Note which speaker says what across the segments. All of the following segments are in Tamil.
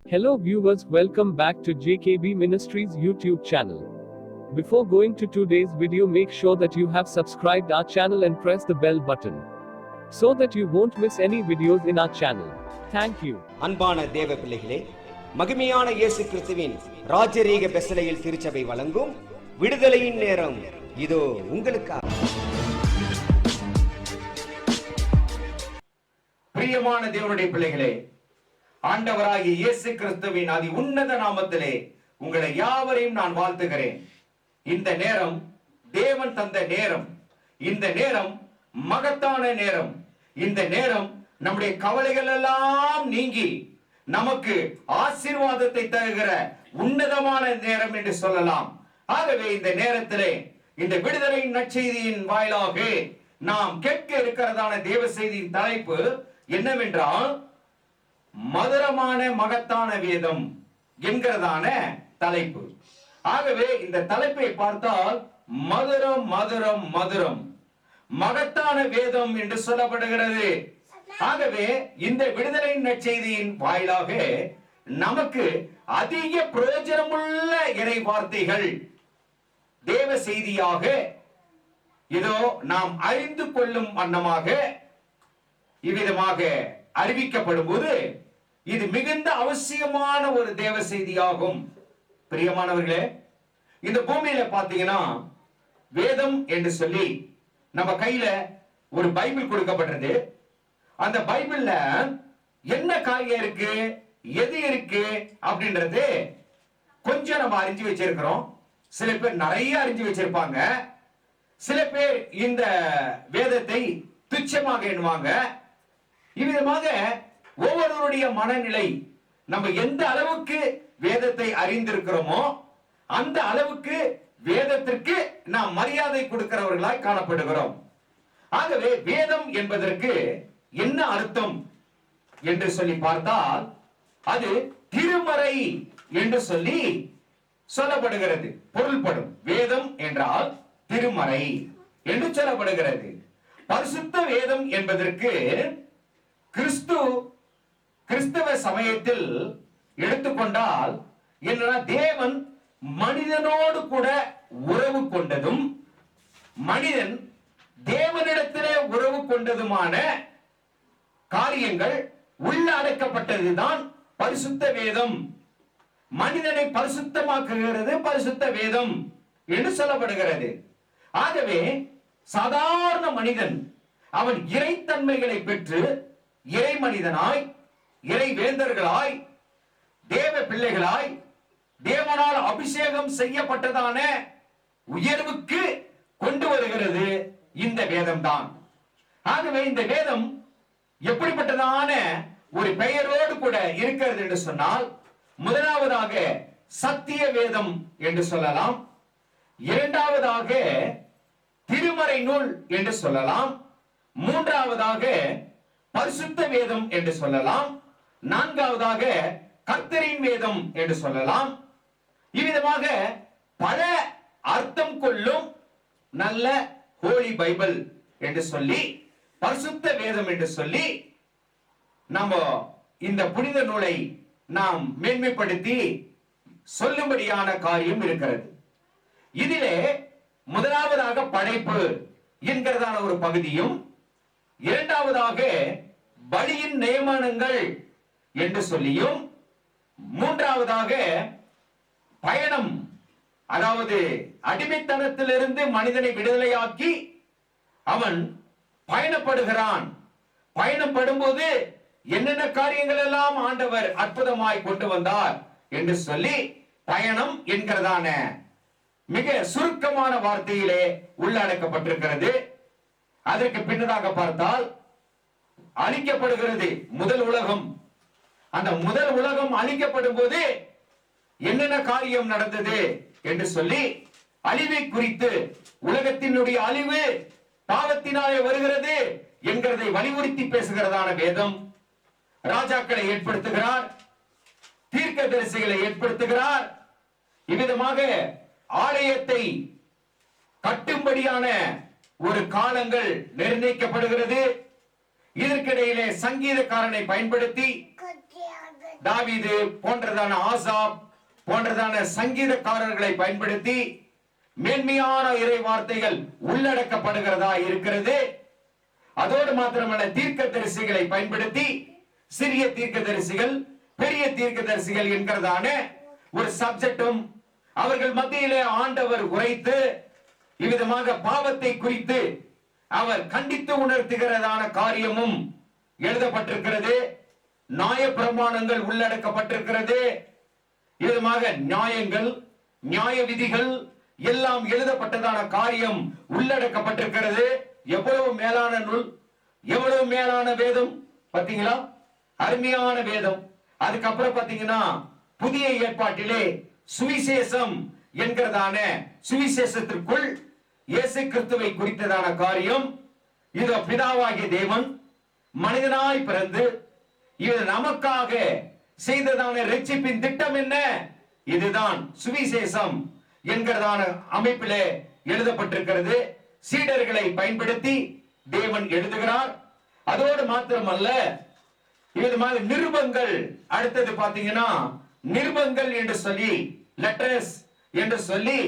Speaker 1: Hello viewers, welcome back to JKB Ministries YouTube channel. Before going to today's video, make sure that you have subscribed our channel and press the bell button so that you won't miss any videos in our channel. Thank you.
Speaker 2: அன்பான தேவ பிள்ளைகளே, மகிமையான இயேசு கிறிஸ்துவின் ராஜரீக பெசலையில் திருச்சபை வழங்கும் விடுதலையின் நேரம் இதோ உங்களுக்காக. பிரியமான தேவனுடைய பிள்ளைகளே, ஆண்டவராகிய இயேசு கிறிஸ்துவின் அதி உன்னத நாமத்திலே உங்களை யாவரையும் நான் வாழ்த்துகிறேன். இந்த நேரம் தேவன் தந்த நேரம். இந்த நேரம் மகத்தான நேரம். இந்த நேரம் நம்முடைய கவலைகள் எல்லாம் நீங்கி நமக்கு ஆசீர்வாதத்தை தருகிற உன்னதமான நேரம் என்று சொல்லலாம். ஆகவே இந்த நேரத்திலே இந்த விடுதலையின் நற்செய்தியின் வாயிலாக நாம் கேட்க இருக்கிறதான தேவ செய்தியின் தலைப்பு என்னவென்றால், மதுரமான மகத்தான வேதம் என்கிறதான தலைப்பு. ஆகவே இந்த தலைப்பை பார்த்தால் மதுரம் மதுரம் மதுரம் மகத்தான வேதம் என்று சொல்லப்படுகிறது. ஆகவே இந்த விடுதலை நற்செய்தியின் வாயிலாக நமக்கு அதிக பிரயோஜனமுள்ள இறை வார்த்தைகள் தேவ செய்தியாக இதோ நாம் அறிந்து கொள்ளும் வண்ணமாக இவ்விதமாக அறிவிக்கப்படும் போது இது மிகுந்த அவசியமான ஒரு தேவ செய்தியாகும். பிரியமானவர்களே, இந்த பூமியில பாத்தீங்கன்னா வேதம் என்று சொல்லி நம்ம கையில ஒரு பைபிள் கொடுக்கப்பட்டது. அந்த பைபிள்ல என்ன காரியம் இருக்கு, எது இருக்கு அப்படின்றது கொஞ்சம் நம்ம அறிஞ்சு வச்சிருக்கிறோம். சில பேர் நிறைய அறிஞ்சு வச்சிருப்பாங்க. சில பேர் இந்த வேதத்தை துச்சமாக எண்ணுவாங்க. இவ்விதமாக ஒவ்வொருவருடைய மனநிலை, நம்ம எந்த அளவுக்கு வேதத்தை அறிந்திருக்கிறோமோ அந்த அளவுக்கு வேதத்திற்கு நாம் மரியாதை கொடுக்கிறவர்களாய் காணப்படுகிறோம். ஆகவே வேதம் என்பதற்கு என்ன அர்த்தம் என்று சொல்லி பார்த்தால் அது திருமறை என்று சொல்லி சொல்லப்படுகிறது. பொருள்படும். வேதம் என்றால் திருமறை என்று சொல்லப்படுகிறது. பரிசுத்த வேதம் என்பதற்கு கிறிஸ்தவ சமயத்தில் எடுத்துக்கொண்டால் என்னன்னா, தேவன் மனிதனோடு கூட உறவு கொண்டதும் மனிதன் தேவனிடத்திலே உறவு கொண்டதுமான காரியங்கள் உள்ளடக்கப்பட்டதுதான் பரிசுத்த வேதம். மனிதனை பரிசுத்தமாக்குகிறது பரிசுத்த வேதம் என்று சொல்லப்படுகிறது. ஆகவே சாதாரண மனிதன் அவன் இறைத்தன்மைகளை பெற்று இறை மனிதனாய், இறை வேந்தர்களாய், தேவ பிள்ளைகளாய், தேவனால் அபிஷேகம் செய்யப்பட்டதான உயர்வுக்கு கொண்டு வருகிறது இந்த வேதம் தான். ஆகவே இந்த வேதம் எப்படிப்பட்டதான ஒரு பெயரோடு கூட இருக்கிறது என்று சொன்னால், முதலாவதாக சத்திய வேதம் என்று சொல்லலாம். இரண்டாவதாக திருமறை நூல் என்று சொல்லலாம். மூன்றாவதாக பரிசுத்த வேதம் என்று சொல்லலாம். நான்காவதாக கர்த்தரின் வேதம் என்று சொல்லலாம். இவ்விதமாக பல அர்த்தம் கொள்ளும் நல்ல ஹோலி பைபிள் என்று சொல்லி, பரிசுத்த வேதம் என்று சொல்லி நம்ம இந்த புனித நூலை நாம் மேன்மைப்படுத்தி சொல்லும்படியான காரியம் இருக்கிறது. இதிலே முதலாவதாக படைப்பு என்கிறதான ஒரு பகுதியும், இரண்டாவதாக பலியின் நியமனங்கள் என்று சொல்லியும், மூன்றாவதாக பயணம், அதாவது அடிமைத்தனத்திலிருந்து மனிதனை விடுதலையாக்கி அவன் பயணப்படுகிறான். பயணப்படும்போது என்னென்ன காரியங்கள் எல்லாம் ஆண்டவர் அற்புதமாய் கொண்டு வந்தார் என்று சொல்லி பயணம் என்கிறதான மிக சுருக்கமான வார்த்தையிலே உள்ளடக்கப்பட்டிருக்கிறது. அதற்கு பின்னதாக பார்த்தால் அழிக்கப்படுகிறது முதல் உலகம். அந்த முதல் உலகம் அழிக்கப்படும் போது என்னென்ன காரியம் நடந்தது என்று சொல்லி அழிவை குறித்து, உலகத்தினுடைய அழிவு பாவத்தினாலே வருகிறது என்கிறதை வலியுறுத்தி பேசுகிறதான வேதம். ராஜாக்களை ஏற்படுத்துகிறார், தீர்க்கதரிசிகளை ஏற்படுத்துகிறார். இவ்விதமாக ஆலயத்தை கட்டும்படியான ஒரு காலங்கள் நிர்ணயிக்கப்படுகிறது. இதற்கிடையிலே சங்கீதக்காரனை பயன்படுத்தி
Speaker 3: தாவீது போன்றதான ஆசாப் போன்றதான சங்கீதக்காரர்களை பயன்படுத்தி மேன்மையான இறை வார்த்தைகள் உள்ளடக்கப்படுகிறதா இருக்கிறது. அதோடு மாத்திரமல்ல, தீர்க்கதரிசிகளை பயன்படுத்தி சிறிய தீர்க்கதரிசிகள், பெரிய தீர்க்கதரிசிகள் என்கிறதான ஒரு சப்ஜெக்டும் அவர்கள் மத்தியிலே ஆண்டவர் உரைத்து இவ்விதமாக பாவத்தை குறித்து அவர் கண்டித்து உணர்த்துகிறதான காரியமும் எழுதப்பட்டிருக்கிறது. நியாய பிரமாணங்கள் உள்ளடக்கப்பட்டிருக்கிறது. விதமாக நியாயங்கள், நியாய விதிகள் எல்லாம் எழுதப்பட்டதான காரியம் உள்ளடக்கப்பட்டிருக்கிறது. எவ்வளவு மேலான நூல், எவ்வளவு மேலான வேதம் பாத்தீங்களா? அருமையான வேதம். அதுக்கப்புறம் பாத்தீங்கன்னா புதிய ஏற்பாட்டிலே சுவிசேஷம் என்கிறதான சுவிசேஷத்திற்குள் இயேசு கிறிஸ்துவை குறித்ததான காரியம். இது பிதாவாகிய தேவன் மனிதனாய் பிறந்து இது நமக்காக செய்ததான இரட்சிப்பின் திட்டம் என்ன? இதுதான் சுவிசேஷம் என்கிறதான அமைப்பிலே எழுதப்பட்டிருக்கிறது. சீடர்களை பயன்படுத்தி தேவன் எழுதுகிறார். அதோடு மாத்திரமல்ல, இவ்விதமாக நிருபங்கள், அடுத்தது பாத்தீங்கன்னா நிருபங்கள் என்று சொல்லி, லெட்டர்ஸ் என்று சொல்லி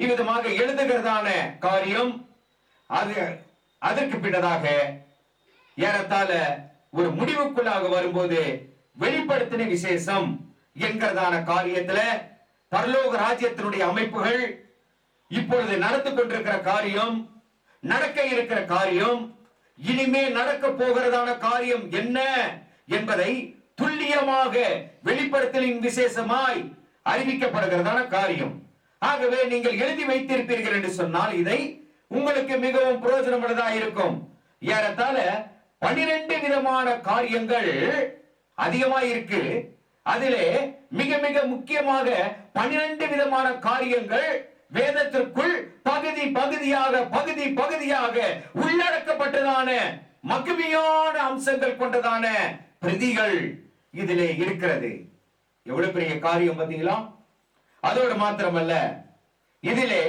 Speaker 3: இவ்விதமாக எழுதுகிறதான காரியம். அதற்கு பின்னதாக ஏறத்தாழ ஒரு முடிவுக்குள்ளாக வரும்போது வெளிப்படுத்தின விசேஷம் என்கிறதான காரியத்துல பரலோக ராஜ்யத்தினுடைய அமைப்புகள், இப்பொழுது நடந்து கொண்டிருக்கிற காரியம், நடக்க இருக்கிற காரியம், இனிமே நடக்க போகிறதான காரியம் என்ன என்பதை துல்லியமாக வெளிப்படுத்தலின் விசேஷமாய் அறிவிக்கப்படுகிறதான காரியம். ஆகவே நீங்கள் எழுதி வைத்திருப்பீர்கள் என்று சொன்னால் இதை உங்களுக்கு மிகவும் பிரயோஜனமுள்ளதாக இருக்கும். ஏறத்தாழ 12 விதமான காரியங்கள் அதிகமாக இருக்கு. அதிலே மிக மிக முக்கியமாக 12 விதமான காரியங்கள் வேதத்திற்குள் பகுதி பகுதியாக உள்ளடக்கப்பட்டதான மகிமையான அம்சங்கள் கொண்டதான பிரதிகள் இதிலே இருக்கிறது. எவ்வளவு பெரிய காரியம் பார்த்தீங்களா? அதோடு மாத்திரமல்ல, இதிலே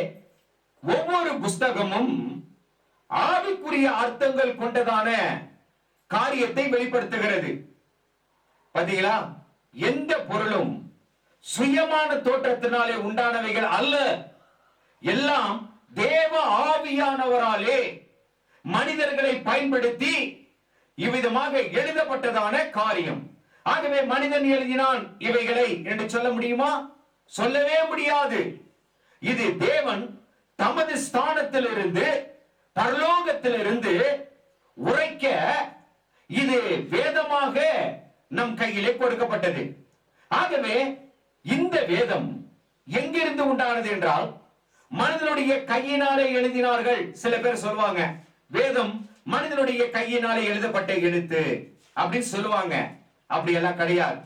Speaker 3: ஒவ்வொரு புஸ்தகமும் ஆவிக்குரிய அர்த்தங்கள் கொண்டதான காரியத்தை வெளிப்படுத்துகிறது. பார்த்தீங்களா? எந்த பொருளும் சுயமான தோற்றத்தினாலே உண்டானவைகள் அல்ல, எல்லாம் தேவ ஆவியானவராலே மனிதர்களை பயன்படுத்தி இவ்விதமாக எழுதப்பட்டதான காரியம். ஆகவே மனிதன் எழுதினான் இவைகளை என்று சொல்ல முடியுமா? சொல்லவே முடியாது. இது தேவன் தமது ஸ்தானத்திலிருந்து பரலோகத்திலிருந்து உரைக்க இது வேதமாக நம் கையிலே கொடுக்கப்பட்டது. ஆகவே இந்த வேதம் எங்கிருந்து உண்டானது என்றால் மனிதனுடைய கையினாலே எழுதினார்கள். சில பேர் சொல்லுவாங்க வேதம் மனிதனுடைய கையினாலே எழுதப்பட்ட எழுத்து அப்படின்னு சொல்லுவாங்க. அப்படி எல்லாம் கிடையாது.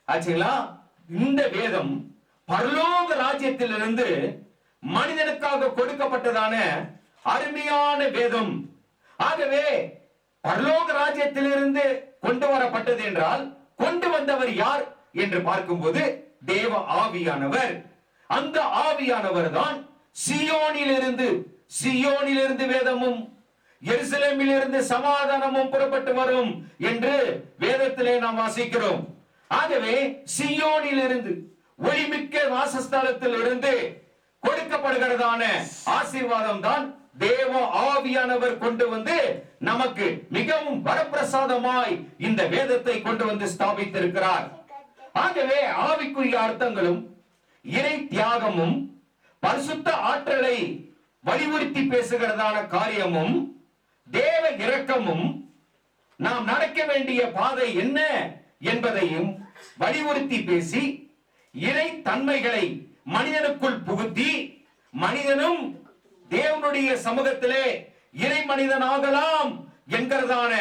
Speaker 3: ஆச்சுங்களா? இந்த வேதம் பரலோக ராஜ்யத்திலிருந்து மனிதனுக்காக கொடுக்கப்பட்டதான அருமையான வேதம். ஆகவே பரலோக ராஜ்யத்திலிருந்து கொண்டு வரப்பட்டது என்றால் கொண்டு வந்தவர் யார் என்று பார்க்கும்போது தேவ ஆவியானவர். அந்த ஆவியானவர் தான் சியோனிலிருந்து வேதமும் எருசலேமிலிருந்து சமாதானமும் புறப்பட்டு வரும் என்று வேதத்திலே நாம் வாசிக்கிறோம். ஆகவே சியோனிலிருந்து ஒளிமிக்க வாசஸ்தலத்தில் இருந்து கொடுக்கப்படுகிறதான ஆசீர்வாதம் தான் தேவ ஆவியானவர் கொண்டு வந்து நமக்கு மிகவும் வரப்பிரசாதமாய் இந்த வேதத்தை கொண்டு வந்து ஸ்தாபித்திருக்கிறார். ஆகவே ஆவிக்குரிய அர்த்தங்களும் இறை தியாகமும் பரிசுத்த ஆற்றலை வலியுறுத்தி பேசுகிறதான காரியமும் தேவ இரக்கமும் நாம் நடக்க வேண்டிய பாதை என்ன என்பதையும் வலியுறுத்தி பேசி இறை தன்மைகளை மனிதனுக்குள் புகுத்தி மனிதனும் தேவனுடைய சமூகத்திலே இறை மனிதனாகலாம் என்கிறதான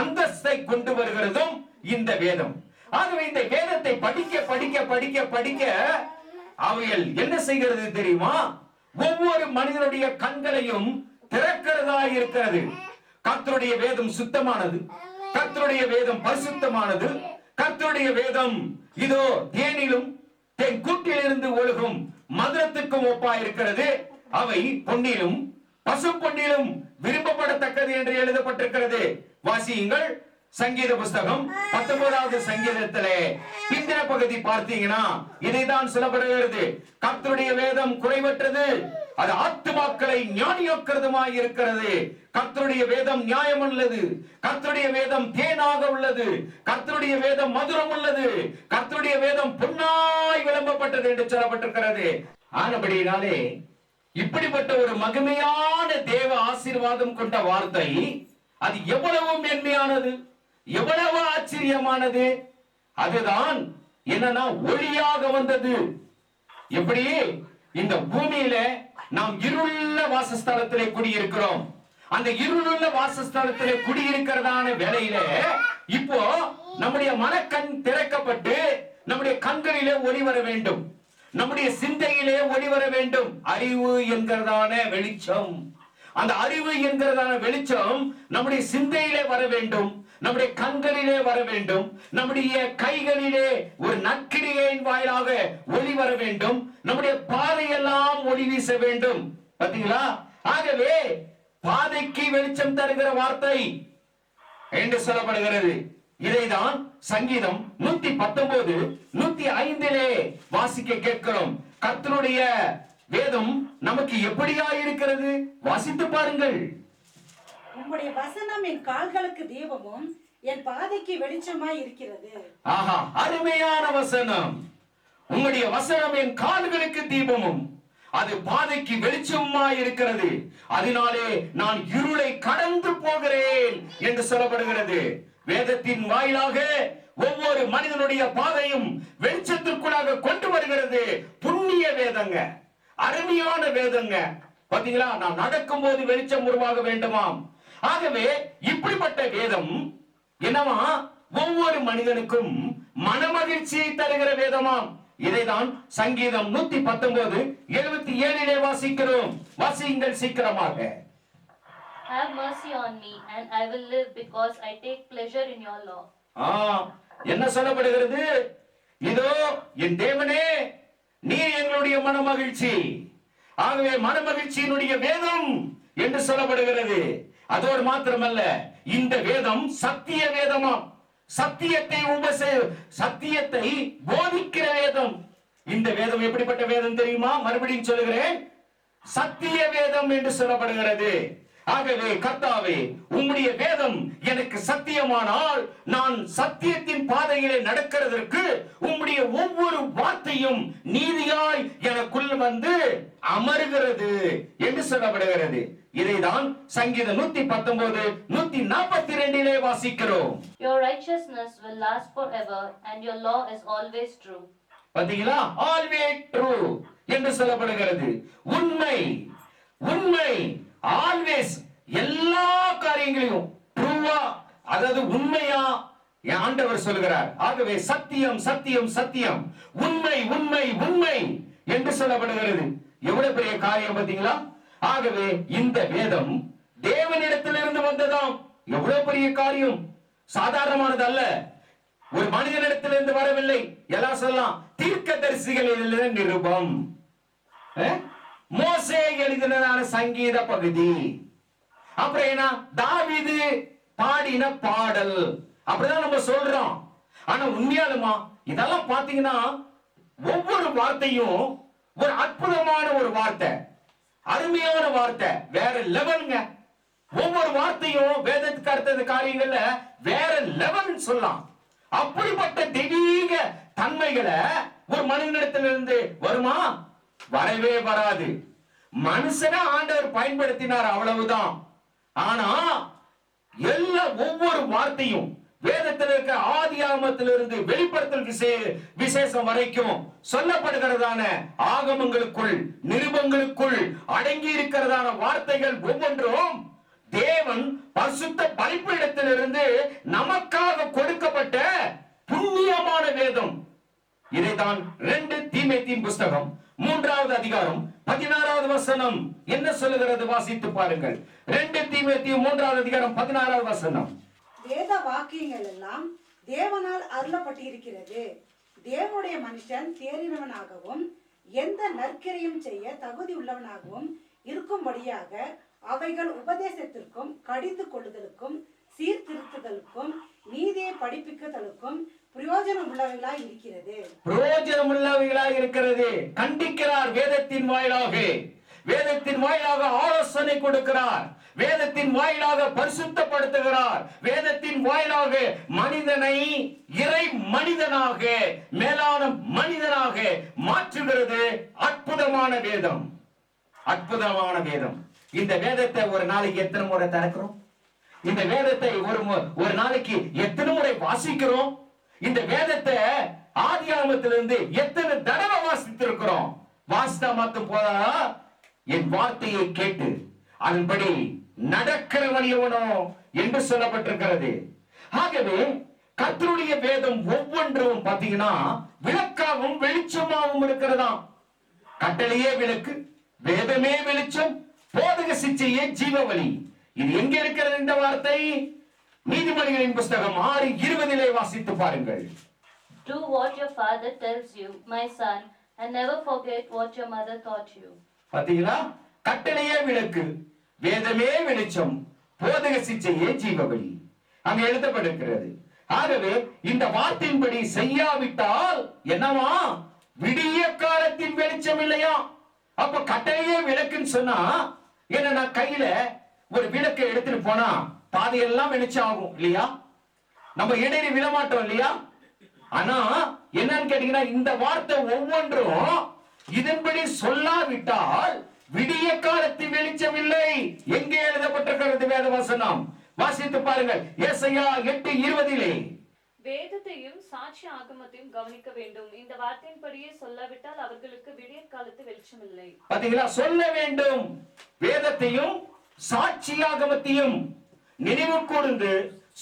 Speaker 3: அந்தஸ்தை கொண்டு வருகிறதும் இந்த வேதம். ஆகவே இந்த வேதத்தை படிக்க படிக்க படிக்க படிக்க அவைகள் என்ன செய்கிறது தெரியுமா? ஒவ்வொரு மனிதனுடைய கண்களையும் திறக்கிறதா இருக்கிறது. கர்த்தருடைய வேதம் சுத்தமானது, கர்த்தருடைய வேதம் பரிசுத்தமானது, கர்த்தருடைய வேதம் இதோ தேனிலும் தென் கூட்டிலிருந்து ஒழுகும் மதுரத்துக்கும் ஒப்பா இருக்கிறது. அவை பொன்னிலும் பசு பொன்னிலும் விரும்பப்படத்தக்கது என்று எழுதப்பட்டிருக்கிறது. வாசியுங்கள். சங்கீத புஸ்தகம் 19வது சங்கீதத்திலே பிந்தின பகுதி பார்த்தீங்கன்னா இதைதான் சொல்லப்படுகிறது. கர்த்தருடைய வேதம் குறைவற்றது, அது ஆத்துமாக்களை ஞானியாக்குறதுமாய் இருக்கிறது. கர்த்தருடைய வேதம் நியாயம் உள்ளது, கர்த்தருடைய வேதம் தேனாக உள்ளது, கர்த்தருடைய வேதம் மதுரம் உள்ளது, கர்த்தருடைய வேதம் பொன்னாய் விளம்பப்பட்டது என்று சொல்லப்பட்டிருக்கிறது. ஆனபடியினாலே இப்படிப்பட்ட ஒரு மகிமையான தேவ ஆசீர்வாதம் கொண்ட வார்த்தை அது எவ்வளவு மேன்மையானது, எவ்வளவு ஆச்சரியமானது. அதுதான் என்னன்னா ஒளியாக வந்தது. எப்படி இந்த பூமியில நாம் இருளுள்ள வாசஸ்தலத்திலே குடியிருக்கிறோம். அந்த இருளுள்ள வாசஸ்தலத்திலே குடியிருக்கிறதான வேளையில இப்போ நம்முடைய மனக்கண் திறக்கப்பட்டு நம்முடைய கண்களிலே ஒளி வர வேண்டும், நம்முடைய சிந்தையிலே ஒளி வர வேண்டும். அறிவு என்கிறதான வெளிச்சம், அந்த அறிவு என்கிறதான வெளிச்சம் நம்முடைய சிந்தையிலே வர வேண்டும், நம்முடைய கண்களிலே வர வேண்டும், நம்முடைய கைகளிலே ஒரு நற்கிரியின் வாயிலாக ஒளி வர வேண்டும், நம்முடைய பாதையெல்லாம் ஒளி வீச வேண்டும். பாத்தீங்களா? ஆகவே பாதைக்கு வெளிச்சம் தருகிற வார்த்தை என்று சொல்லப்படுகிறது. இதைதான் சங்கீதம் 119 105 வாசிக்க கேட்கிறோம். கர்த்தருடைய வேதம் நமக்கு எப்படியா இருக்கிறது? வாசித்து பாருங்கள்.
Speaker 4: உம்முடைய வசனம் என் கால்களுக்கு தீபமும் என் பாதைக்கு வெளிச்சமாய் இருக்கிறது.
Speaker 3: ஆஹா, அருமையான வசனம். உம்முடைய வசனம் என் கால்களுக்கு தீபமும் அது பாதைக்கு வெளிச்சமாய் இருக்கிறது. அதனாலே நான் இருளை கடந்து போகிறேன் என்று சொல்லப்படுகிறது. வேதத்தின் வாயிலாக ஒவ்வொரு மனிதனுடைய பாதையும் வெளிச்சத்திற்குள்ளாக கொண்டு வருகிறது. புண்ணிய வேதங்க, அருமையான வேதங்க. பாத்தீங்களா? நாம் நடக்கும் போது வெளிச்சம் உருவாக வேண்டுமாம். ஆகவே இப்படிப்பட்ட வேதம் என்னவா? ஒவ்வொரு மனிதனுக்கும் மனமகிழ்ச்சியை தருகிற வேதமாம். இதைதான் சங்கீதம் 119 77 வாசிக்கிறோம். வாசியுங்கள் சீக்கிரமாக.
Speaker 5: Have mercy on me and I will live because I take pleasure in your law.
Speaker 3: என்ன சொல்லப்படுகிறது? இதோ என் தேவனே, நீர் எங்களுடைய மனமகிழ்ச்சி. ஆகவே மனமகிழ்ச்சியினுடைய வேதம் என்று சொல்லப்படுகிறது. அதோடு மாத்திரமல்ல, இந்த வேதம் சத்திய வேதமாம். சத்தியத்தை போதிக்கிற வேதம். இந்த வேதம் எப்படிப்பட்ட வேதம் தெரியுமா? மறுபடியும் சொல்லுகிறேன், சத்திய வேதம் என்று சொல்லப்படுகிறது. ஆகவே கர்த்தாவே, உம்முடைய வேதம் எனக்கு சத்தியமானால் நான் சத்தியத்தின் பாதையிலே நடக்கிறதற்கு உம்முடைய ஒவ்வொரு வார்த்தையும் நீதியாய் எனக்குள் வந்து அமர்கிறது என்று சொல்லப்படுகிறது. இதைதான் சங்கீதம் 119 142 வாசிக்கிறோம்.
Speaker 5: Your righteousness will last forever and your law is always true.
Speaker 3: பாத்தீங்களா? ஆல்வேஸ் ட்ரூ என்று சொல்லப்படுகிறது. உண்மை, உண்மை, ஆல்வேஸ், எல்லா காரியங்களையும் ட்ரூவா, அதாவது உண்மையா ஆண்டவர் சொல்கிறார். ஆகவே சத்தியம் சத்தியம் சத்தியம், உண்மை உண்மை உண்மை என்று சொல்லப்படுகிறது. எவ்வளவு பெரிய காரியம் பாத்தீங்களா? ஆகவே இந்த வேதம் தேவனிடத்திலிருந்து வந்ததாம். எவ்வளவு பெரிய காரியம், சாதாரணமானது அல்ல. ஒரு மனிதனிடத்திலிருந்து வரவில்லை. எல்லாம் சொல்லலாம் தீர்க்கதரிசிகளில் நிருபம், மோசே எழுதினதான சங்கீத பகுதி, அப்புறம் என்ன தாவீது பாடின பாடல், அப்படிதான் நம்ம சொல்றோம். ஆனா உண்மையாலுமா இதெல்லாம் பாத்தீங்கன்னா ஒவ்வொரு வார்த்தையும் ஒரு அற்புதமான ஒரு வார்த்தை, அருமையான வார்த்தை, வேற லெவலுங்க. ஒவ்வொரு வார்த்தையும் வேதத்துக்கு அடுத்த காரியங்கள்ல வேற லெவல் சொல்லலாம். அப்படிப்பட்ட தெய்வீக தன்மைகளை ஒரு மனிதனிடத்திலிருந்து வருமா? வரவே வராது. மனுஷனை ஆண்டவர் பயன்படுத்தினார், அவ்வளவுதான். ஆனா எல்லா ஒவ்வொரு வார்த்தையும் வேதத்தில் இருக்க ஆதியாகமத்திலிருந்து வெளிப்படுத்தல் விசேஷம் வரைக்கும் சொல்லப்படுகிறதான ஆகமங்களுக்குள் நிருபங்களுக்குள் அடங்கி இருக்கிறதான வார்த்தைகள் ஒவ்வொன்றும் தேவன் பரிசுத்த பலிபீடத்திலிருந்து நமக்காக கொடுக்கப்பட்ட புண்ணியமான வேதம். இதைதான் 2 தீமோத்தேயு புஸ்தகம் 3வது அதிகாரம் 16வது வசனம் என்ன சொல்லுகிறது? வாசித்து பாருங்கள். 2 தீமோத்தேயு 3வது அதிகாரம் 16வது வசனம்.
Speaker 4: வேத வாக்கியங்கள் எல்லாம் தேவனால் அருளப்பட்டிருக்கிறது. தேவனுடைய மனுஷன் தேறினவனாகவும் எந்த நற்கிரையும் செய்ய தகுதி உள்ளவனாகவும் இருக்கும்படியாக அவைகள் உபதேசத்திற்கும் கடிந்து கொள்ளுதலுக்கும் சீர்திருத்துதலுக்கும் நீதியை படிப்பிக்குதலுக்கும் பிரயோஜனம் உள்ளவைகளாய் இருக்கிறது.
Speaker 3: பிரயோஜனம் உள்ளவைகளாய் இருக்கிறது. கண்டிக்கிறார் வேதத்தின் வாயிலாக. வேதத்தின் வாயிலாக ஆலோசனை கொடுக்கிறார். வேதத்தின் வாயிலாக பரிசுத்தப்படுத்துகிறார். வேதத்தின் வாயிலாக மனிதனை இறை மனிதனாக, மேலான மனிதனாக மாற்றுகிறது அற்புதமான வேதம். அற்புதமான வேதம். இந்த வேதத்தை ஒரு நாளைக்கு எத்தனை முறை திறக்கிறோம்? இந்த வேதத்தை ஒரு நாளைக்கு எத்தனை முறை வாசிக்கிறோம்? இந்த வேதத்தை ஆதியாகமத்திலிருந்து எத்தனை தடவை வாசித்திருக்கிறோம்? வாசித்தா மட்டும் போதா, என் வார்த்தையை கேட்டு அதன்படி நடக்கிறவன் எவனோ என்று சொல்லப்பட்டிருக்கிறது. ஆகவே கர்த்தருடைய வேதம் ஒவ்வொன்றும் பாத்தீங்கன்னா விளக்காகவும் வெளிச்சமாகவும் இருக்கிறதா. கட்டளையே விளக்கு, வேதமே வெளிச்சம், போதக சிச்சையே ஜீவ வழி. இது எங்க இருக்கிறது இந்த வார்த்தை? நீதிமொழிகளின் புஸ்தகம் 6:20 வாசித்து பாருங்கள்.
Speaker 5: Do what your father tells you, my son, and never forget what your mother taught you.
Speaker 3: பாத்தீங்களா? கட்டளையே விளக்கு, வேதமே வெளிச்சம், போதக சிச்சையே ஜீவ வழி அங்க எழுதப்பட்டிருக்கிறது. ஆகவே இந்த வார்த்தையின்படி செய்யாவிட்டால் என்னவா? விடிய காலத்தின் வெளிச்சம் இல்லையா? அப்ப கட்டளையே விளக்குன்னு சொன்னா என்ன? நான் கையில ஒரு விளக்கை எடுத்துட்டு போனா பாதையெல்லாம் வெளிச்சம் ஆகும் இல்லையா? நம்ம இடையே விழமாட்டோம் இல்லையா? ஆனா என்னன்னு கேட்டீங்கன்னா, இந்த வார்த்தை ஒவ்வொன்றும் இதன்படி சொல்லாவிட்டால் விடிய காலத்தில் வெளிச்சம் இல்லை. எங்கே எழுதப்பட்டிருக்கிறது வேத வசனம்? வாசித்து பாருங்கள். ஏசாயா 8:20.
Speaker 6: வேதத்தையும் சாட்சி ஆகமத்தையும் கவனிக்க வேண்டும். இந்த வார்த்தையின்படியே சொல்லாவிட்டால் அவர்களுக்கு விடிய காலத்து வெளிச்சம் இல்லை. பாத்தீங்களா?
Speaker 3: சொல்ல வேண்டும். வேதத்தையும் சாட்சி ஆகமத்தையும் நினைவு கூர்ந்து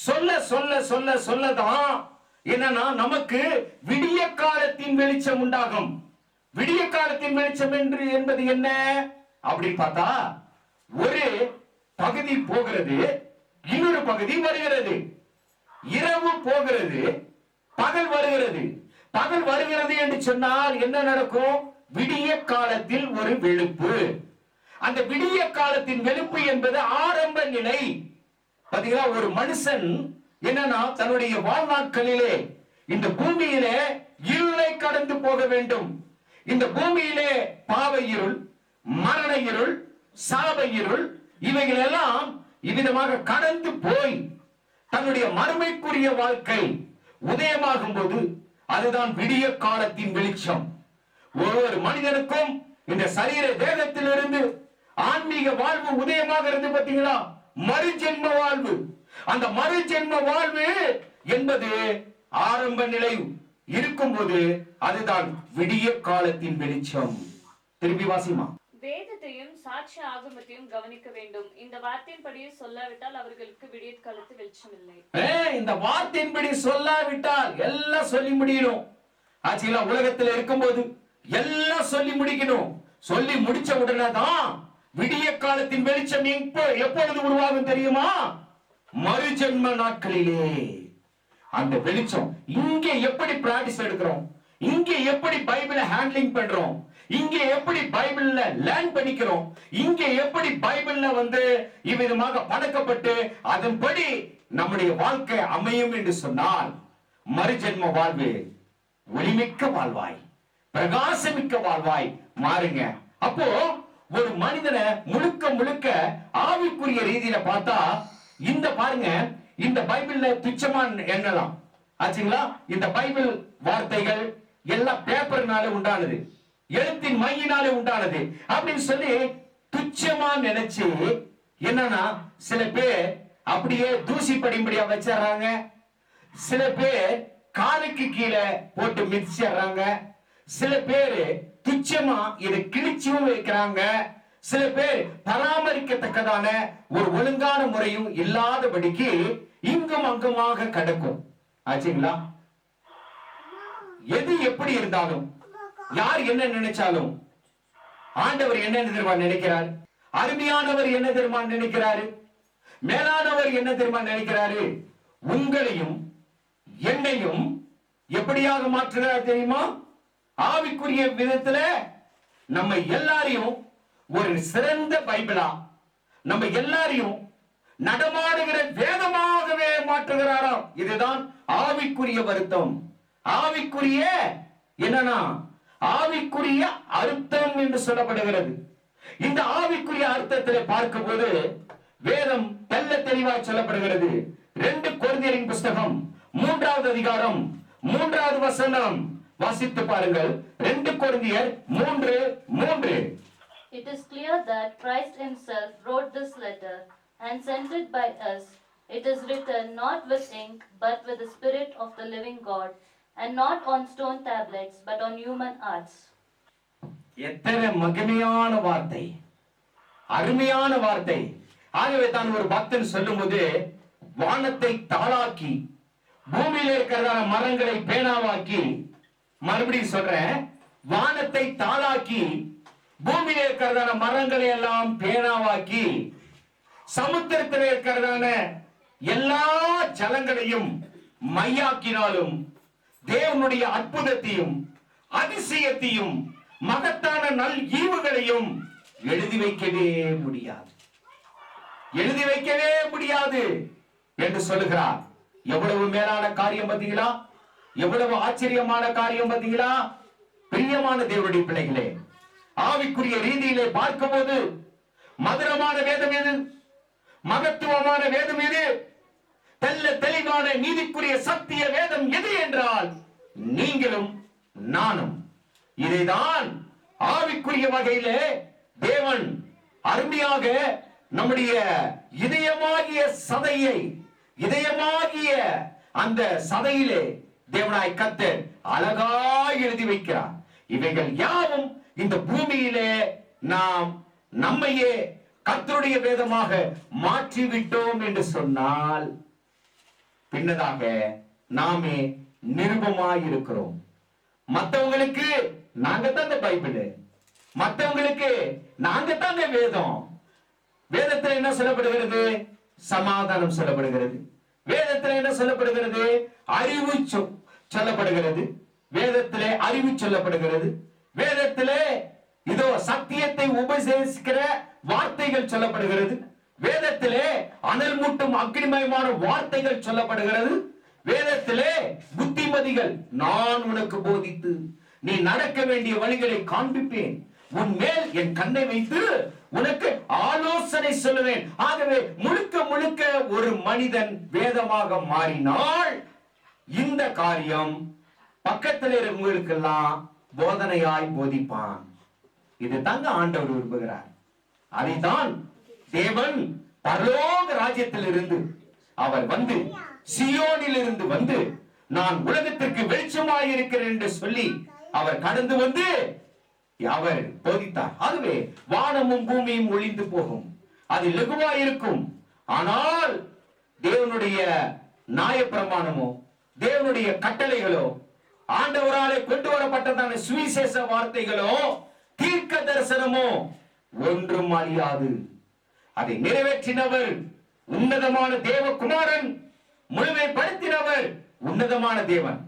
Speaker 3: சொல்ல சொல்ல சொல்ல சொல்லதான் என்னன்னா நமக்கு விடிய காலத்தின் வெளிச்சம் உண்டாகும். விடிய காலத்தின் வெளிச்சம் என்பது என்ன அப்படி பார்த்தா, ஒரு பகுதி போகிறது, இன்னொரு பகுதி வருகிறது. இரவு போகிறது, பகல் வருகிறது. பகல் வருகிறது என்று சொன்னால் என்ன நடக்கும்? விடிய காலத்தில் ஒரு வெளுப்பு. அந்த விடிய காலத்தின் வெளுப்பு என்பது ஆரம்ப நிலை. பாத்தீங்களா? ஒரு மனுஷன் என்னன்னா தன்னுடைய வாழ்நாட்களிலே இந்த பூமியிலே இருளை கடந்து போக வேண்டும். இந்த பூமியிலே பாவ இருள், மரண இருள், சாப இருள், இவைகள் எல்லாம் இவ்விதமாக கடந்து போய் தன்னுடைய மறுமைக்குரிய வாழ்க்கை உதயமாகும் போது அதுதான் விடிய காலத்தின் வெளிச்சம். ஒவ்வொரு மனிதனுக்கும் இந்த சரீர தேகத்திலிருந்து ஆன்மீக வாழ்வு உதயமாக இருந்து பாத்தீங்களா? மறுஜென்ம வாழ்வு. அந்த மறுஜென்ம வாழ்வு என்பது ஆரம்ப நிலை இருக்கும்போது அதுதான் விடிய காலத்தின் வெளிச்சம். திரும்பி வாசிமா.
Speaker 6: வேதத்தையும் சாட்சி ஆகமத்தையும் கவனிக்க வேண்டும். இந்த வார்த்தையின்படியே சொல்லாவிட்டால் அவர்களுக்கு விடிய காலத்து வெளிச்சம் இல்லை.
Speaker 3: இந்த வார்த்தையின்படி சொல்லாவிட்டால் எல்லாம் சொல்லி முடியணும். ஆச்சுங்களா? உலகத்தில் இருக்கும்போது எல்லாம் சொல்லி முடிக்கணும். சொல்லி முடிச்ச உடனே தான் விடிய காலத்தின் வெளிச்சம் எப்பொழுது உருவாகும் தெரியுமா? மறுஜென்ம நாட்களிலே அந்த வெளிச்சம். இங்கே எப்படி பிராக்டிஸ் எடுக்கிறோம், இங்கே எப்படி பைபிளை ஹேண்ட்லிங் பண்றோம், இங்கே எப்படி பைபிள்ல லேர்ன் பண்ணிக்கிறோம், இங்கே எப்படி பைபிள்ல இவ்விதமாக பழக்கப்பட்டு அதன்படி நம்முடைய வாழ்க்கை அமையும் என்று சொன்னால் மறுஜென்ம வாழ்வு ஒளிமிக்க வாழ்வாய், பிரகாசமிக்க வாழ்வாய் மாறுங்க. அப்போ ஒரு மனிதனை முழுக்க முழுக்க ஆவிக்குரிய ரீதியில பார்த்தா இந்த பாருங்க, இந்த பைபிள்ல துச்சமா எண்ணலாம். ஆச்சுங்களா? இந்த பைபிள் வார்த்தைகள் எல்லாம் பேப்பர்னால உண்டானது, எழுத்தின் மையினாலே உண்டானது அப்படின்னு சொல்லி துச்சமா நினைச்சு என்னன்னா சில பேர் அப்படியே தூசி படிம்படியா வச்சிடறாங்க. சில பேர் காலுக்கு கீழே போட்டு மிதிச்சிடுறாங்க. சில பேரு துச்சமா இதை கிழிச்சும் வைக்கிறாங்க. சில பேர் பராமரிக்கத்தக்கதான ஒரு ஒழுங்கான முறையும் இல்லாதபடிக்கு இங்கும் அங்குமாக கிடக்கும். ஆச்சுங்களா? எது எப்படி இருந்தாலும், யார் என்ன நினைச்சாலும், ஆண்டவர் என்ன தெரியுமா நினைக்கிறார்? அருமையானவர் என்ன தெரியுமா நினைக்கிறாரு? மேலானவர் என்ன தெரியுமா நினைக்கிறாரு? உங்களையும் என்னையும் எப்படியாக மாற்றுகிறார் தெரியுமா? ஆவிக்குரிய விதத்துல நம்ம எல்லாரையும் ஒரு சிறந்த பைபிளா, நம்ம எல்லாரையும் நடமாடுகிற வேதமாகவே மாற்றுகிறாராம். இதுதான் ஆவிக்குரிய வருத்தம். ஆவிக்குரிய என்னன்னா ஆவிக்குரிய அர்த்தம் என்று சொல்லப்படுகிறது. இந்த ஆவிக்குரிய அர்த்தத்திலே பார்க்கும்போது வேதம் தெள்ள தெளிவாய் சொல்லப்படுகிறது. 2 கொரிந்தியரின் புஸ்தகம் 3வது அதிகாரம் 3வது வசனம் வாசித்து பாருங்கள். 2 கொரிந்தியர் 3:3.
Speaker 5: It is clear that Christ himself wrote this letter and sent it by us. It is written not with ink, but with the Spirit of the living God, and not on stone tablets, but on human hearts.
Speaker 3: எத்தனை மகிமையான வார்த்தை, அருமையான வார்த்தை. ஆகவே தான் ஒரு பக்தன் சொல்லும்போது, வானத்தை தாளாக்கி பூமியில இருக்கிறதான மரங்களை பேனாவாக்கி, மறுபடியும் சொல்றேன், வானத்தை தாளாக்கி பூமியில இருக்கிறதான மரங்களை எல்லாம் பேனாவாக்கி, சமுத்திரத்தில் இருக்கிறதான எல்லா ஜலங்களையும் மையாக்கினாலும் தேவனுடைய அற்புதத்தையும் அதிசயத்தையும் மகத்தான நல் ஈவுகளையும் எழுதி வைக்கவே முடியாது, எழுதி வைக்கவே முடியாது என்று சொல்லுகிறார். எவ்வளவு மேலான காரியம் பார்த்தீங்களா? எவ்வளவு ஆச்சரியமான காரியம் பார்த்தீங்களா? பிரியமான தேவனுடைய பிள்ளைகளே, ஆவிக்குரிய ரீதியிலே பார்க்கும்போது மதுரமான வேதம் எது? மகத்துவமான வேதம் எது? தெல்ல தெளிவான நீதிக்குரிய சத்திய வேதம் எது என்றால் நீங்களும் நானும். இதைதான் ஆவிக்குரிய வகையிலே தேவன் அருமையாக நம்முடைய இதயமாகிய சதையை, இதயமாகிய அந்த சதையிலே தேவனாய் கர்த்தர் அழகாய் எழுதி வைக்கிறார். இவைகள் யாவும் இந்த பூமியிலே நாம் நம்மையே கர்த்தருடைய வேதமாக மாற்றிவிட்டோம் என்று சொன்னால் பின்னதாக நாமே நிருபமாய் இருக்கிறோம். மற்றவங்களுக்கு நாங்க தான் பைபிள், மற்றவங்களுக்கு நாங்க தான் வேதம். வேதத்தில் என்ன சொல்லப்படுகிறது? சமாதானம் சொல்லப்படுகிறது. வேதத்தில் என்ன சொல்லப்படுகிறது? அறிவு சொல்லப்படுகிறது. வேதத்திலே அறிவு சொல்லப்படுகிறது. வேதத்திலே இதோ சத்தியத்தை உபதேசிக்கிற வார்த்தைகள் சொல்லப்படுகிறது. வேதத்திலே அனல் மூட்டும் அக்னிமயமான வார்த்தைகள் சொல்லப்படுகிறது. வேதத்திலே புத்திமதிகள், நான் உனக்கு போதித்து நீ நடக்க வேண்டிய வழிகளை காண்பிப்பேன், உன் மேல் என் கண்ணை வைத்து உனக்கு ஆலோசனை சொல்லுவேன். ஆகவே முழுக்க முழுக்க ஒரு மனிதன் வேதமாக மாறினால் இந்த காரியம் பக்கத்தில் இருக்கவங்களுக்கெல்லாம் போதனையாய் போதிப்பான். இது தாங்க ஆண்டவர் விரும்புகிறார். அதைத்தான் தேவன் பரலோக ராஜ்யத்தில் இருந்து அவர் வந்து சியோனில் இருந்து வந்து நான் உலகத்திற்கு வெளிச்சமாய் இருக்கிறேன் என்று சொல்லி அவர் கடந்து வந்து அவர் போதித்தார். ஆகவே வானமும் பூமியும் ஒளிந்து போகும், அது லகுவாய் இருக்கும். ஆனால் தேவனுடைய நியாயப்பிரமாணமோ தேவனுடைய கட்டளைகளோ ஆண்டவராலே கொண்டு வரப்பட்டதான சுவிசேஷ வார்த்தைகளோ தீர்க்க தரிசனமோ ஒன்றும் அழியாது. அதை நிறைவேற்றினவர் உன்னதமான தேவகுமாரன், முழுமைப்படுத்தினவர் உன்னதமான தேவன்.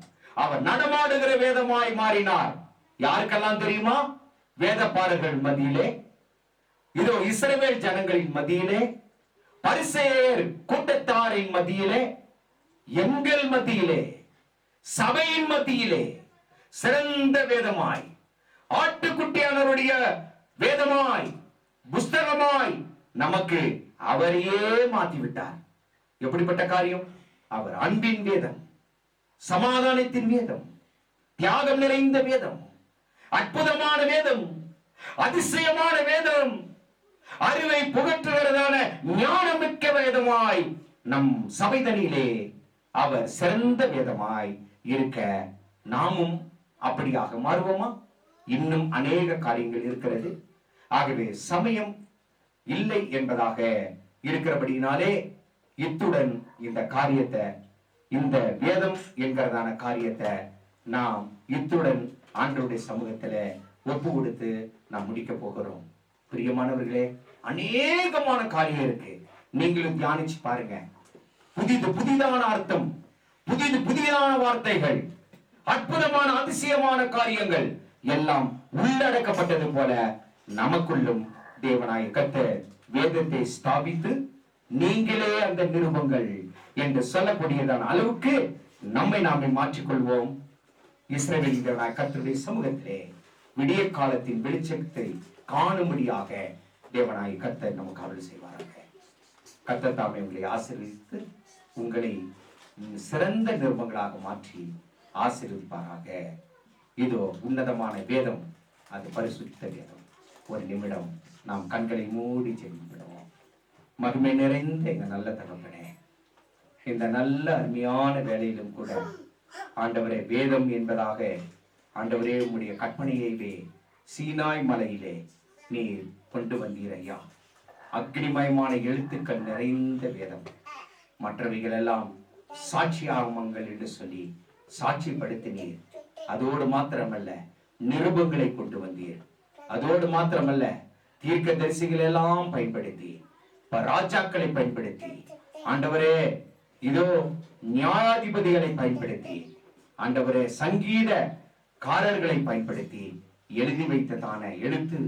Speaker 3: அவர் நடமாடுகிற வேதமாய் மாறினார். யாருக்கெல்லாம் தெரியுமா? வேதபாரகர்கள் மத்தியிலே, இதோ இஸ்ரவேல் ஜனங்களின் மத்தியிலே, பரிசேயர் கூட்டத்தாரின் மத்தியிலே, எங்கள் மத்தியிலே, சபையின் மத்தியிலே சிறந்த வேதமாய், ஆட்டுக்குட்டியானவருடைய வேதமாய், புஸ்தகமாய் நமக்கு அவரையே மாற்றிவிட்டார். எப்படிப்பட்ட காரியம்! அவர் அன்பின் வேதம், சமாதானத்தின் வேதம், தியாகம் நிறைந்த வேதம், அற்புதமான வேதம், அதிசயமான வேதம், அறிவை புகற்றுகிறதான ஞானமிக்க வேதமாய் நம் சபைதனிலே அவர் சிறந்த வேதமாய் இருக்க நாமும் அப்படியாக மாறுவோமா? இன்னும் அநேக காரியங்கள் இருக்கிறது. ஆகவே சமயம் இல்லை என்பதாக இருக்கிறபடினாலே இத்துடன் இந்த காரியத்தை, இந்த வேதம் என்கிறதான காரியத்தை நாம் இத்துடன் ஆண்டவருடைய சமூகத்துல ஒப்பு கொடுத்து நாம் முடிக்க போகிறோம். பிரியமானவர்களே, அநேகமான காரியம் இருக்கு. நீங்களும் தியானிச்சு பாருங்க. புதிதான அர்த்தம், புதிதான வார்த்தைகள், அற்புதமான அதிசயமான காரியங்கள் எல்லாம் உள்ளடக்கப்பட்டது போல நமக்குள்ளும் தேவனாய கர்த்தர் வேதத்தை ஸ்தாபித்து நீங்களே அந்த நிருபங்கள் என்று சொல்லக்கூடியதான அளவுக்கு நம்மை நாமே மாற்றிக்கொள்வோம். இஸ்ரவேலின் தேவனாகிய கர்த்தருடைய சமூகத்திலே விடிய காலத்தின் வெளிச்சத்தை காணும்படியாக தேவனாய் கர்த்தர் நமக்கு அருள் செய்வாராக. கர்த்தர் தாமே உங்களை ஆசீர்வதித்து உங்களை சிறந்த நிருபங்களாக மாற்றி ஆசீர்வதிப்பாராக. இதோ உன்னதமான வேதம், அது பரிசுத்த வேதம். ஒரு நிமிடம் நாம் கண்களை மூடி ஜெபிக்கிறோம். மகிமை நிறைந்த எங்க நல்ல தகப்பனே, இந்த நல்ல அருமையான வேலையிலும் கூட ஆண்டவரே, வேதம் என்பதாக ஆண்டவரே உம்முடைய கற்பனையைவே சீனாய் மலையிலே நீர் கொண்டு வந்தீர் ஐயா. அக்னிமயமான எழுத்துக்கள் நிறைந்த வேதம், மற்றவைகள் எல்லாம் சாட்சி ஆகமங்கள் என்று சொல்லி சாட்சிப்படுத்தினீர். அதோடு மாத்திரமல்ல, நிருபங்களை கொண்டு வந்தீர். அதோடு மாத்திரமல்ல, தீர்க்க தரிசிகள் எல்லாம் பயன்படுத்தி, ராஜாக்களை பயன்படுத்தி, ஆண்டவரே இதோ நியாயாதிபதிகளை பயன்படுத்தி, ஆண்டவரே சங்கீதக்காரர்களை பயன்படுத்தி எழுதி வைத்ததான எழுத்து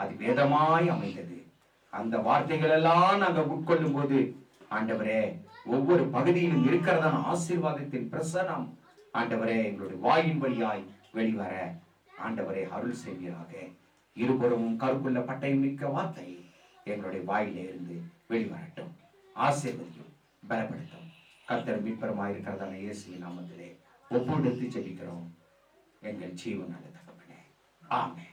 Speaker 3: அது வேதமாய் அமைந்தது. அந்த வார்த்தைகள் எல்லாம் நாங்கள் உட்கொள்ளும் போது ஆண்டவரே, ஒவ்வொரு பகுதியிலும் இருக்கிறதான ஆசீர்வாதத்தின் பிரசனம் ஆண்டவரே எங்களுடைய வாயின் வழியாய் வெளிவர ஆண்டவரே அருள் செய்வீராக. இருபுறமும் கருக்குள்ள பட்டயம் மிக்க வார்த்தை எங்களுடைய வாயிலே இருந்து வெளிவரட்டும். ஆசீர்வதியும், பலப்படுத்தும். கர்த்தர் மீட்பருமாயிருக்கிறதான இயேசுவின் நாமத்திலே ஒப்புடுத்து ஜெபிக்கிறோம் எங்கள் ஜீவன் நல்ல தகப்பனே. ஆமென்.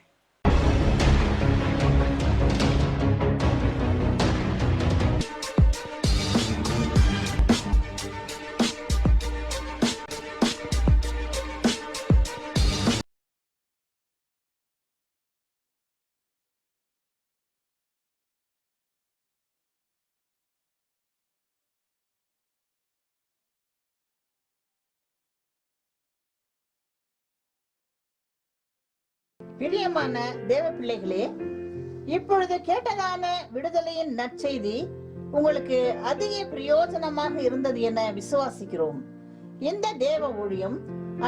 Speaker 7: பிரியமான தேவ பிள்ளைகளே, இப்பொழுது கேட்டதான விடுதலையின் நற்செய்தி உங்களுக்கு அதிக பிரயோஜனமாக இருந்தது என விசுவாசிக்கிறோம். இந்த தேவ ஊழியம்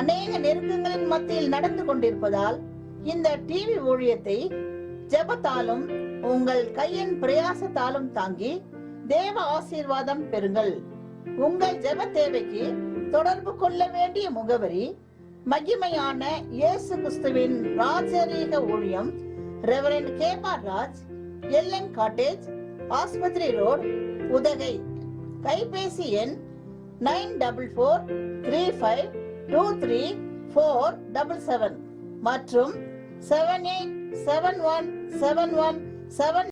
Speaker 7: அநேக நெருக்கங்களின் மத்தியில் நடந்து கொண்டிருப்பதால் இந்த டிவி ஊழியத்தை ஜெபத்தாலும் உங்கள் கையின் பிரயாசத்தாலும் தாங்கி தேவ ஆசீர்வாதம் பெறுங்கள். உங்கள் ஜெப தேவைக்கு தொடர்பு கொள்ள வேண்டிய முகவரி: மகிமையான இயேசு கிறிஸ்துவின் ராஜரீக ஊழியம், reverend Kebar Raj, L N cottage, ஆஸ்பத்திரி ரோட், உதகை. கைபேசி எண் 9435234477 மற்றும் 78717177